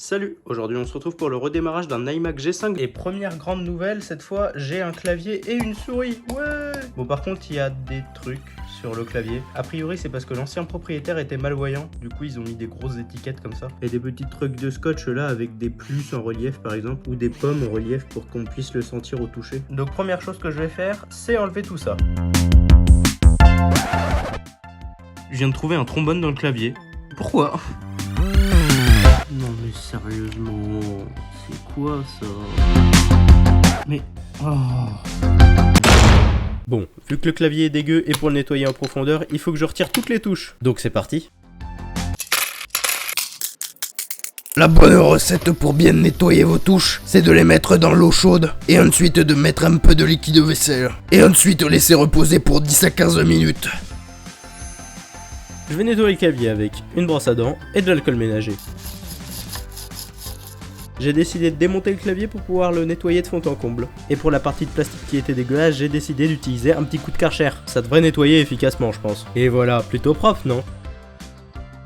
Salut, aujourd'hui on se retrouve pour le redémarrage d'un iMac G5 et première grande nouvelle, cette fois j'ai un clavier et une souris, ouais. Bon par contre il y a des trucs sur le clavier, a priori c'est parce que l'ancien propriétaire était malvoyant, du coup ils ont mis des grosses étiquettes comme ça et des petits trucs de scotch là avec des plus en relief par exemple ou des pommes en relief pour qu'on puisse le sentir au toucher. Donc première chose que je vais faire c'est enlever tout ça. Je viens de trouver un trombone dans le clavier. Pourquoi ? Non mais sérieusement, c'est quoi ça? Mais... oh. Bon, vu que le clavier est dégueu et pour le nettoyer en profondeur, il faut que je retire toutes les touches. Donc c'est parti. La bonne recette pour bien nettoyer vos touches, c'est de les mettre dans l'eau chaude et ensuite de mettre un peu de liquide vaisselle. Et ensuite laisser reposer pour 10 à 15 minutes. Je vais nettoyer le clavier avec une brosse à dents et de l'alcool ménager. J'ai décidé de démonter le clavier pour pouvoir le nettoyer de fond en comble. Et pour la partie de plastique qui était dégueulasse, j'ai décidé d'utiliser un petit coup de Karcher. Ça devrait nettoyer efficacement je pense. Et voilà, plutôt propre non?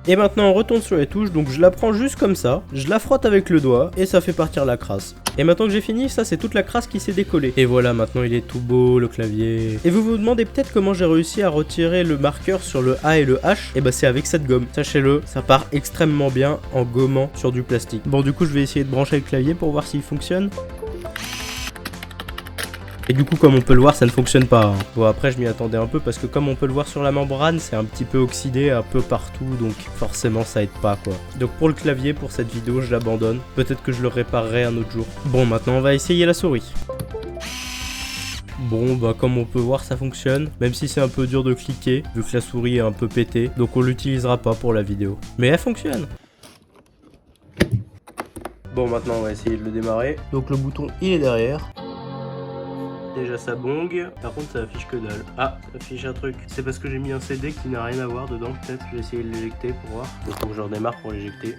Et maintenant on retourne sur les touches, donc je la prends juste comme ça, je la frotte avec le doigt et ça fait partir la crasse. Et maintenant que j'ai fini, ça c'est toute la crasse qui s'est décollée. Et voilà, maintenant il est tout beau le clavier. Et vous vous demandez peut-être comment j'ai réussi à retirer le marqueur sur le A et le H. Et bah c'est avec cette gomme, sachez-le, ça part extrêmement bien en gommant sur du plastique. Bon du coup je vais essayer de brancher le clavier pour voir s'il fonctionne. Et du coup comme on peut le voir ça ne fonctionne pas hein. Bon après je m'y attendais un peu parce que comme on peut le voir sur la membrane c'est un petit peu oxydé un peu partout donc forcément ça aide pas quoi. Donc pour le clavier pour cette vidéo je l'abandonne, peut-être que je le réparerai un autre jour. Bon maintenant on va essayer la souris. Bon bah comme on peut voir ça fonctionne, même si c'est un peu dur de cliquer vu que la souris est un peu pétée, donc on l'utilisera pas pour la vidéo. Mais elle fonctionne. Bon maintenant on va essayer de le démarrer. Donc le bouton il est derrière. Déjà ça bong, par contre ça affiche que dalle. Ah, ça affiche un truc. C'est parce que j'ai mis un CD qui n'a rien à voir dedans peut-être. Je vais essayer de l'éjecter pour voir. Il faut que je redémarre pour l'éjecter.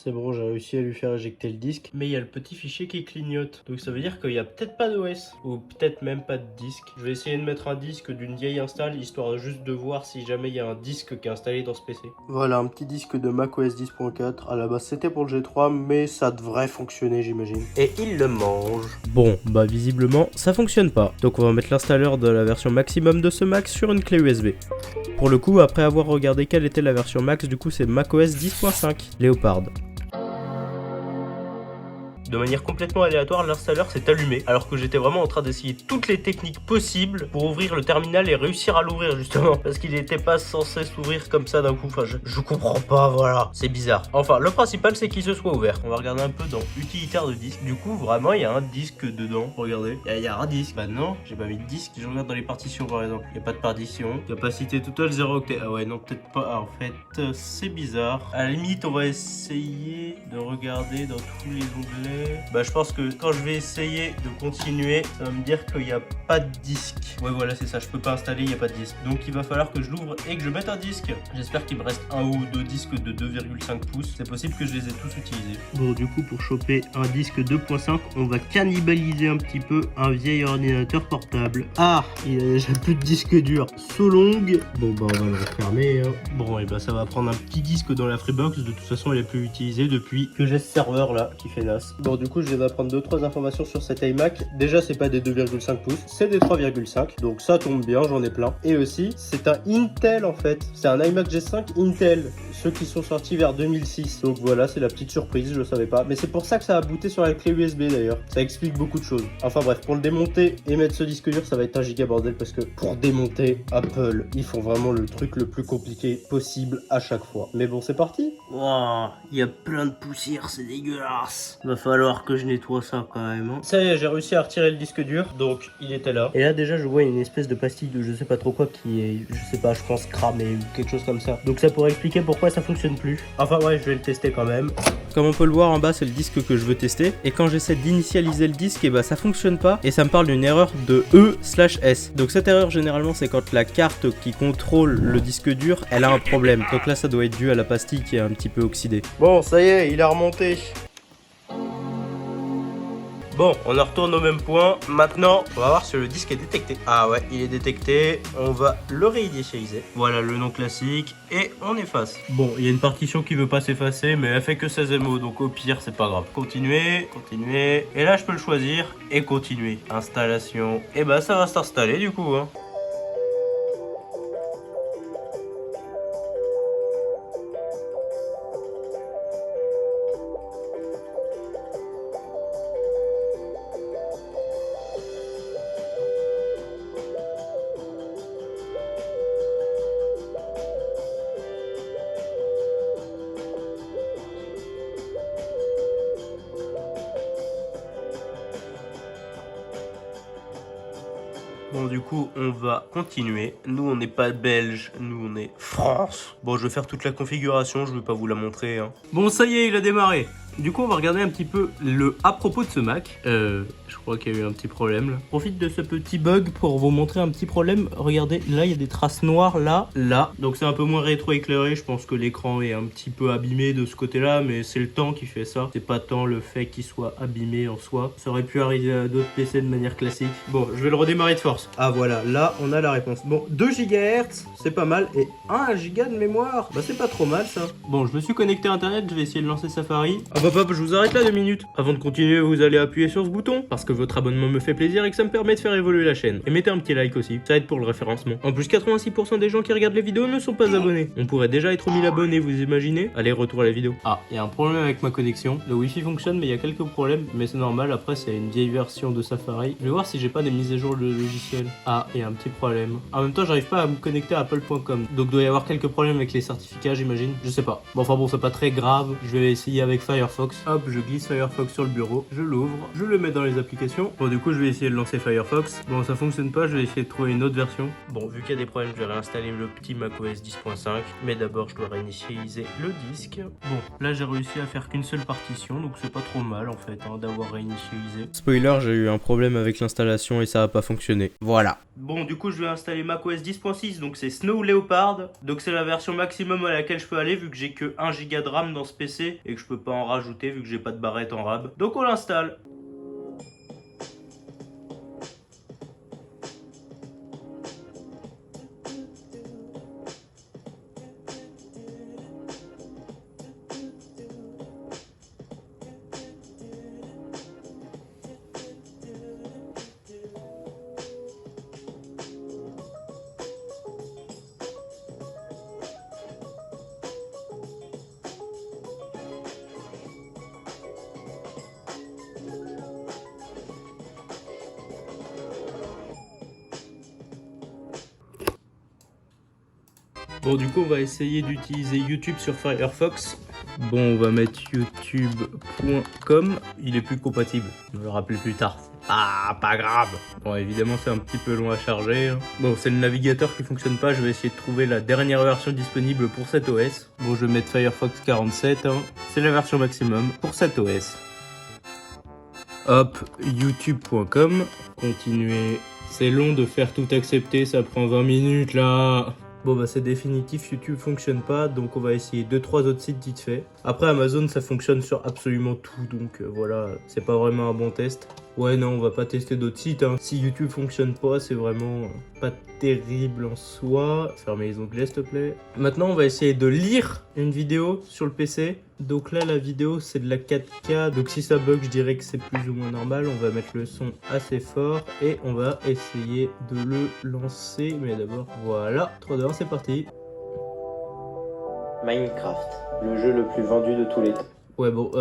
C'est bon, j'ai réussi à lui faire éjecter le disque. Mais il y a le petit fichier qui clignote. Donc ça veut dire qu'il n'y a peut-être pas d'OS. Ou peut-être même pas de disque. Je vais essayer de mettre un disque d'une vieille install, histoire juste de voir si jamais il y a un disque qui est installé dans ce PC. Voilà, un petit disque de macOS 10.4. À la base c'était pour le G3, mais ça devrait fonctionner j'imagine. Et il le mange. Bon, bah visiblement ça fonctionne pas. Donc on va mettre l'installeur de la version maximum de ce Mac sur une clé USB. Pour le coup, après avoir regardé quelle était la version max, du coup c'est macOS 10.5 Léopard. De manière complètement aléatoire, l'installeur s'est allumé, alors que j'étais vraiment en train d'essayer toutes les techniques possibles pour ouvrir le terminal et réussir à l'ouvrir justement, parce qu'il n'était pas censé s'ouvrir comme ça d'un coup, enfin je comprends pas, voilà, c'est bizarre. Enfin, le principal c'est qu'il se soit ouvert. On va regarder un peu dans utilitaire de disque, du coup vraiment il y a un disque dedans, regardez, il y a un disque, bah non, j'ai pas mis de disque, je regarde dans les partitions par exemple, il n'y a pas de partition, capacité totale 0 octet, ah ouais non peut-être pas, ah, en fait c'est bizarre. À la limite on va essayer de regarder dans tous les onglets. Bah je pense que quand je vais essayer de continuer, ça va me dire qu'il n'y a pas de disque. Ouais voilà c'est ça, je peux pas installer, il n'y a pas de disque. Donc il va falloir que je l'ouvre et que je mette un disque. J'espère qu'il me reste un ou deux disques de 2,5 pouces. C'est possible que je les ai tous utilisés. Bon du coup pour choper un disque 2.5, on va cannibaliser un petit peu un vieil ordinateur portable. Ah, il a déjà plus de disque dur. So long. Bon bah on va le refermer hein. Bon et bah ça va prendre un petit disque dans la Freebox. De toute façon elle est plus utilisée depuis que j'ai ce serveur là qui fait NAS. Bon du coup je viens d'apprendre 2-3 informations sur cet iMac. Déjà c'est pas des 2,5 pouces, c'est des 3,5. Donc ça tombe bien, j'en ai plein. Et aussi c'est un Intel en fait. C'est un iMac G5 Intel. Ceux qui sont sortis vers 2006. Donc voilà, c'est la petite surprise, je le savais pas. Mais c'est pour ça que ça a booté sur la clé USB d'ailleurs. Ça explique beaucoup de choses. Enfin bref, pour le démonter et mettre ce disque dur, ça va être un giga bordel parce que pour démonter Apple, ils font vraiment le truc le plus compliqué possible à chaque fois. Mais bon, c'est parti. Waouh, il y a plein de poussière, c'est dégueulasse. Va falloir que je nettoie ça quand même. Hein. Ça y est, j'ai réussi à retirer le disque dur, donc il était là. Et là déjà, je vois une espèce de pastille de je sais pas trop quoi qui est, je sais pas, je pense cramée ou quelque chose comme ça. Donc ça pourrait expliquer pourquoi ça fonctionne plus. Enfin ouais, je vais le tester quand même. Comme on peut le voir en bas, c'est le disque que je veux tester. Et quand j'essaie d'initialiser le disque, et bah ça fonctionne pas. Et ça me parle d'une erreur de E/S. Donc cette erreur généralement c'est quand la carte qui contrôle le disque dur, elle a un problème. Donc là ça doit être dû à la pastille qui est un petit peu oxydée. Bon, ça y est, il a remonté. Bon, on en retourne au même point. Maintenant, on va voir si le disque est détecté. Ah ouais, il est détecté. On va le réinitialiser. Voilà le nom classique. Et on efface. Bon, il y a une partition qui veut pas s'effacer, mais elle fait que 16 MO. Donc au pire, c'est pas grave. Continuer, continuer. Et là, je peux le choisir. Et continuer. Installation. Et bah, ça va s'installer du coup, hein. Bon, du coup, on va continuer. Nous, on n'est pas belge, nous, on est France. Bon, je vais faire toute la configuration, je vais pas vous la montrer, hein. Bon, ça y est, il a démarré. Du coup, on va regarder un petit peu le à propos de ce Mac. Je crois qu'il y a eu un petit problème là. Je profite de ce petit bug pour vous montrer un petit problème. Regardez, là, il y a des traces noires là, là. Donc c'est un peu moins rétro-éclairé. Je pense que l'écran est un petit peu abîmé de ce côté-là, mais c'est le temps qui fait ça. C'est pas tant le fait qu'il soit abîmé en soi. Ça aurait pu arriver à d'autres PC de manière classique. Bon, je vais le redémarrer de force. Ah voilà, là, on a la réponse. Bon, 2 GHz, c'est pas mal. Et 1 Go de mémoire, bah c'est pas trop mal ça. Bon, je me suis connecté à Internet, je vais essayer de lancer Safari. Hop, je vous arrête là 2 minutes. Avant de continuer, vous allez appuyer sur ce bouton, parce que votre abonnement me fait plaisir et que ça me permet de faire évoluer la chaîne. Et mettez un petit like aussi, ça aide pour le référencement. En plus, 86% des gens qui regardent les vidéos ne sont pas abonnés. On pourrait déjà être 1000 abonnés, vous imaginez? Allez, retour à la vidéo. Ah, il y a un problème avec ma connexion. Le Wi-Fi fonctionne, mais il y a quelques problèmes, mais c'est normal. Après, c'est une vieille version de Safari. Je vais voir si j'ai pas des mises à jour de logiciel. Ah, il y a un petit problème. En même temps, j'arrive pas à me connecter à apple.com. Donc, doit y avoir quelques problèmes avec les certificats, j'imagine. Je sais pas. Bon, enfin bon, c'est pas très grave. Je vais essayer avec Firefox. Hop, je glisse Firefox sur le bureau. Je l'ouvre. Je le mets dans les applications. Bon, du coup, je vais essayer de lancer Firefox. Bon, ça fonctionne pas. Je vais essayer de trouver une autre version. Bon, vu qu'il y a des problèmes, je vais réinstaller le petit macOS 10.5. Mais d'abord, je dois réinitialiser le disque. Bon, là, j'ai réussi à faire qu'une seule partition. Donc, c'est pas trop mal, en fait, hein, d'avoir réinitialisé. Spoiler, j'ai eu un problème avec l'installation et ça a pas fonctionné. Voilà. Bon, du coup, je vais installer macOS 10.6, donc c'est Snow Leopard. Donc c'est la version maximum à laquelle je peux aller vu que j'ai que 1 Go de RAM dans ce PC et que je peux pas en rajouter vu que j'ai pas de barrette en RAB. Donc on l'installe. Bon, du coup, on va essayer d'utiliser YouTube sur Firefox. Bon, on va mettre youtube.com. Il est plus compatible. Je vais le rappeler plus tard. Ah, pas grave. Bon, évidemment, c'est un petit peu long à charger. Bon, c'est le navigateur qui fonctionne pas. Je vais essayer de trouver la dernière version disponible pour cet OS. Bon, je vais mettre Firefox 47. C'est la version maximum pour cet OS. Hop, youtube.com. Continuer. C'est long de faire tout accepter. Ça prend 20 minutes là. Bon bah c'est définitif, YouTube fonctionne pas, donc on va essayer 2-3 autres sites vite fait. Après Amazon ça fonctionne sur absolument tout, donc voilà, c'est pas vraiment un bon test. Ouais non, on va pas tester d'autres sites, hein. Si YouTube fonctionne pas, c'est vraiment pas terrible en soi. Fermez les onglets s'il te plaît. Maintenant on va essayer de lire une vidéo sur le PC. Donc là la vidéo c'est de la 4K, donc si ça bug je dirais que c'est plus ou moins normal. On va mettre le son assez fort et on va essayer de le lancer. Mais d'abord voilà, 3, 2, 1, c'est parti. Minecraft, le jeu le plus vendu de tous les temps. Ouais bon,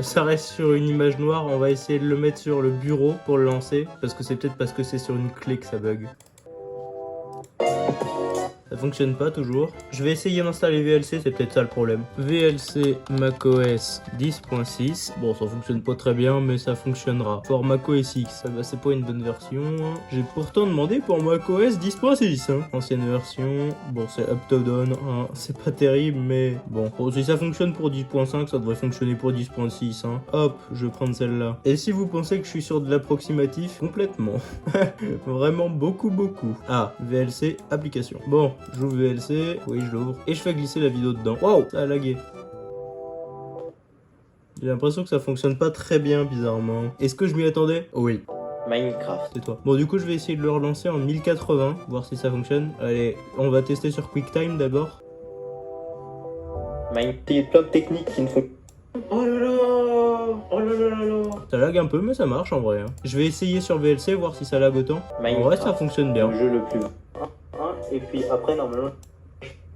ça reste sur une image noire, on va essayer de le mettre sur le bureau pour le lancer. Parce que c'est peut-être parce que c'est sur une clé que ça bug. Ça fonctionne pas toujours. Je vais essayer d'installer VLC, c'est peut-être ça le problème. VLC macOS 10.6. Bon, ça fonctionne pas très bien, mais ça fonctionnera. For macOS X, bah, c'est pas une bonne version. J'ai pourtant demandé pour macOS 10.6. Ancienne version. Bon, c'est up to down. C'est pas terrible, mais bon. Si ça fonctionne pour 10.5, ça devrait fonctionner pour 10.6. Hop, je vais prendre celle-là. Et si vous pensez que je suis sur de l'approximatif, complètement. Vraiment beaucoup. Ah, VLC application. Bon. J'ouvre VLC, oui je l'ouvre, et je fais glisser la vidéo dedans. Waouh, ça a lagué. J'ai l'impression que ça fonctionne pas très bien, bizarrement. Est-ce que je m'y attendais? Oui. Minecraft. C'est toi. Bon, du coup, je vais essayer de le relancer en 1080, voir si ça fonctionne. Allez, on va tester sur QuickTime d'abord. Minecraft. Il y a plein de techniques qui ne font. Oh là là. Oh là là là là. Ça lag un peu, mais ça marche en vrai. Hein. Je vais essayer sur VLC, voir si ça lag autant. En vrai, ça fonctionne bien. Le jeu le plus. Et puis après, normalement,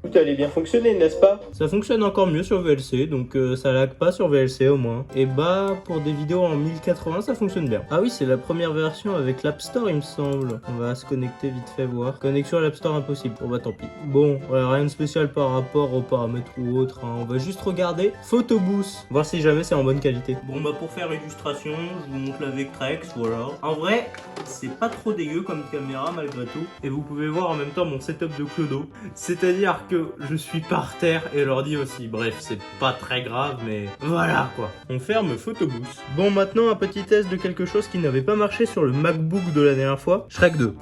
tout allait bien fonctionner, n'est-ce pas? Ça fonctionne encore mieux sur VLC, donc ça lag pas sur VLC au moins. Et bah, pour des vidéos en 1080, ça fonctionne bien. Ah oui, c'est la première version avec l'App Store, il me semble. On va se connecter vite fait, voir. Connexion à l'App Store impossible. Bon bah tant pis. Bon, rien de spécial par rapport aux paramètres ou autres. Hein. On va juste regarder Photoboost, voir si jamais c'est en bonne qualité. Bon bah pour faire l'illustration, je vous montre la Vectrex, voilà. En vrai, c'est pas trop dégueu comme caméra malgré tout. Et vous pouvez voir en même temps mon setup de clodo. C'est-à-dire que je suis par terre et l'ordi aussi. Bref, c'est pas très grave, mais voilà quoi. On ferme Photoboost. Bon, maintenant un petit test de quelque chose qui n'avait pas marché sur le MacBook de la dernière fois. Shrek 2.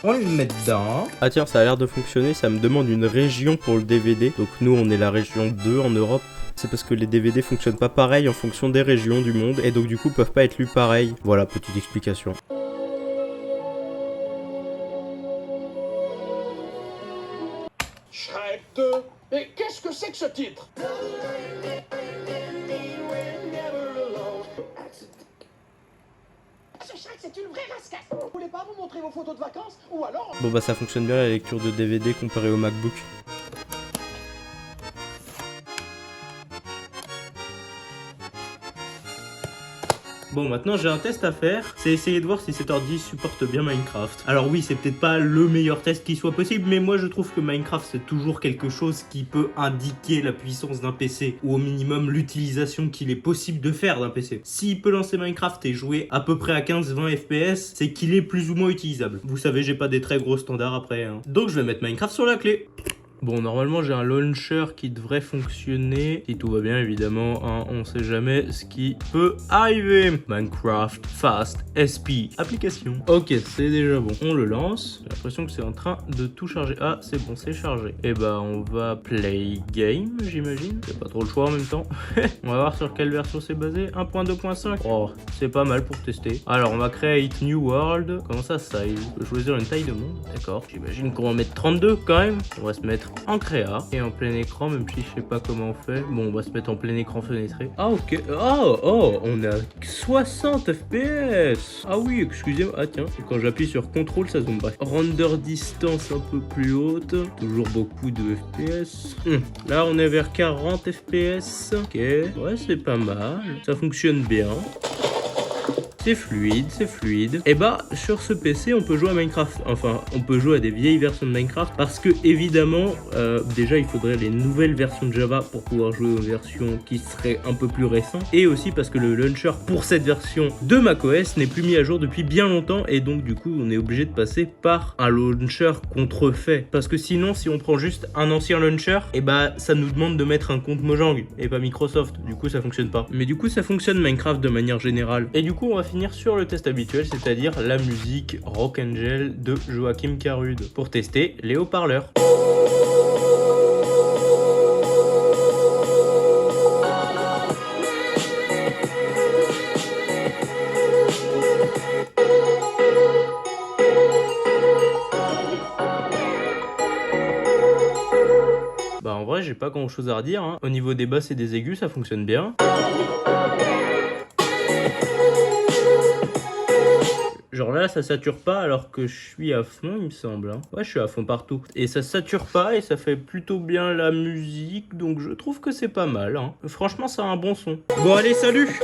On le met dedans. Ah tiens, ça a l'air de fonctionner, ça me demande une région pour le DVD. Donc nous, on est la région 2 en Europe. C'est parce que les DVD fonctionnent pas pareil en fonction des régions du monde et donc du coup peuvent pas être lus pareil. Voilà, petite explication. Shrek 2. Et qu'est-ce que c'est que ce titre? Ce Shrek, c'est une vraie rascasse. Vous voulez pas vous montrer vos photos de vacances? Ou alors... Bon bah ça fonctionne bien la lecture de DVD comparé au MacBook. Bon, maintenant j'ai un test à faire, c'est essayer de voir si cet ordi supporte bien Minecraft. Alors oui, c'est peut-être pas le meilleur test qui soit possible, mais moi je trouve que Minecraft c'est toujours quelque chose qui peut indiquer la puissance d'un PC, ou au minimum l'utilisation qu'il est possible de faire d'un PC. S'il peut lancer Minecraft et jouer à peu près à 15-20 FPS, c'est qu'il est plus ou moins utilisable. Vous savez, j'ai pas des très gros standards après, hein. Donc je vais mettre Minecraft sur la clé. Bon, normalement j'ai un launcher qui devrait fonctionner, si tout va bien évidemment, hein, on sait jamais ce qui peut arriver. Minecraft Fast SP application. Ok, c'est déjà bon, on le lance. J'ai l'impression que c'est en train de tout charger. Ah, c'est bon, c'est chargé. Et bah on va play game, j'imagine. J'ai pas trop le choix en même temps. On va voir sur quelle version c'est basé. 1.2.5. Oh, c'est pas mal pour tester. Alors on va create new world. Comment ça size? On peut choisir une taille de monde. D'accord, j'imagine qu'on va mettre 32 quand même. On va se mettre en créa et en plein écran, même si je sais pas comment on fait. Bon, on va se mettre en plein écran fenêtré. Ah ok, oh, on a 60 fps. Ah oui, excusez-moi. Ah tiens, quand j'appuie sur CTRL ça zoome. Bref, render distance un peu plus haute, toujours beaucoup de fps. Là on est vers 40 fps. Ok, ouais, c'est pas mal, ça fonctionne bien. C'est fluide, c'est fluide. Et bah, sur ce PC, on peut jouer à Minecraft. Enfin, on peut jouer à des vieilles versions de Minecraft parce que, évidemment, déjà, il faudrait les nouvelles versions de Java pour pouvoir jouer aux versions qui seraient un peu plus récentes. Et aussi parce que le launcher pour cette version de macOS n'est plus mis à jour depuis bien longtemps. Et donc, du coup, on est obligé de passer par un launcher contrefait. Parce que sinon, si on prend juste un ancien launcher, et bah, ça nous demande de mettre un compte Mojang et pas Microsoft. Du coup, ça fonctionne pas. Mais du coup, ça fonctionne Minecraft de manière générale. Et du coup, on va finir sur le test habituel, c'est-à-dire la musique Rock Angel de Joachim Carude pour tester les haut-parleurs. Bah en vrai, j'ai pas grand chose à redire, hein. Au niveau des basses et des aigus, ça fonctionne bien. Genre là, ça sature pas alors que je suis à fond, il me semble. Hein. Ouais, je suis à fond partout. Et ça sature pas et ça fait plutôt bien la musique. Donc je trouve que c'est pas mal. Hein. Franchement, ça a un bon son. Bon, allez, salut!